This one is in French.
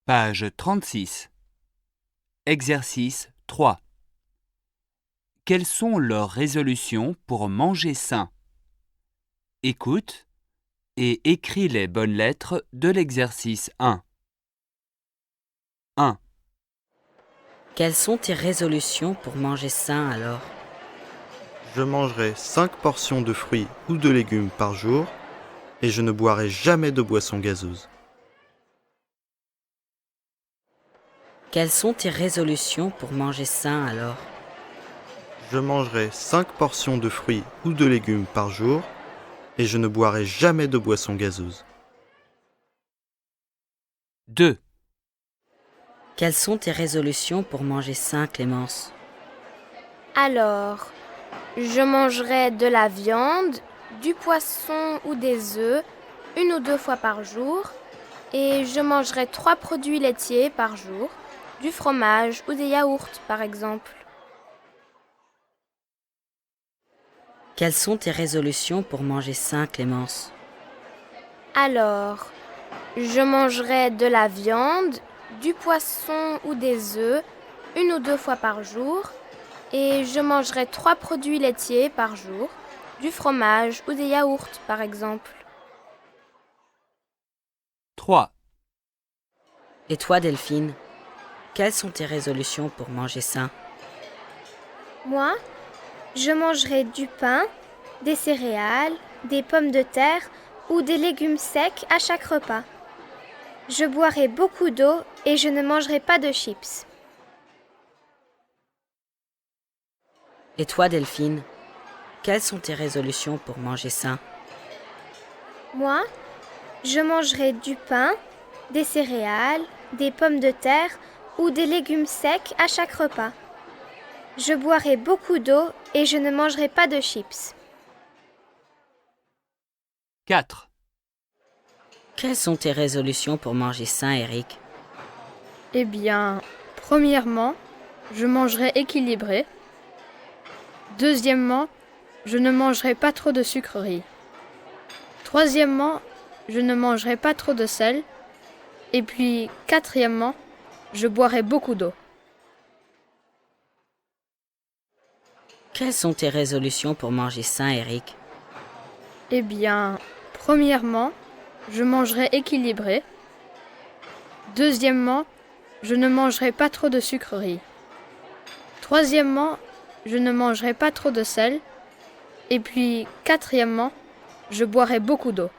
Page 36. Exercice 3. Quelles sont leurs résolutions pour manger sain? Écoute et écris les bonnes lettres de l'exercice 1. 1. Quelles sont tes résolutions pour manger sain alors? Je mangerai 5 portions de fruits ou de légumes par jour et je ne boirai jamais de boisson gazeuse. Quelles sont tes résolutions pour manger sain alors? Je mangerai 5 portions de fruits ou de légumes par jour et je ne boirai jamais de boisson gazeuse. 2. Quelles sont tes résolutions pour manger sain, Clémence? Alors, je mangerai de la viande, du poisson ou des œufs 1 ou 2 fois par jour et je mangerai 3 produits laitiers par jour, du fromage ou des yaourts par exemple. Quelles sont tes résolutions pour manger sain, Clémence? Alors, je mangerai de la viande, du poisson ou des œufs 1 ou 2 fois par jour et je mangerai 3 produits laitiers par jour, du fromage ou des yaourts par exemple. 3. Et toi, Delphine? Quelles sont tes résolutions pour manger sain? Moi, je mangerai du pain, des céréales, des pommes de terre ou des légumes secs à chaque repas. Je boirai beaucoup d'eau et je ne mangerai pas de chips. Et toi, Delphine? Quelles sont tes résolutions pour manger sain? Moi, je mangerai du pain, des céréales, des pommes de terre ou des légumes secs à chaque repas. Je boirai beaucoup d'eau et je ne mangerai pas de chips. 4. Quelles sont tes résolutions pour manger sain, Eric? Eh bien, premièrement, je mangerai équilibré. Deuxièmement, je ne mangerai pas trop de sucreries. Troisièmement, je ne mangerai pas trop de sel. Et puis, quatrièmement, je boirai beaucoup d'eau. Quelles sont tes résolutions pour manger sain, Eric? Eh bien, premièrement, je mangerai équilibré. Deuxièmement, je ne mangerai pas trop de sucreries. Troisièmement, je ne mangerai pas trop de sel. Et puis, quatrièmement, je boirai beaucoup d'eau.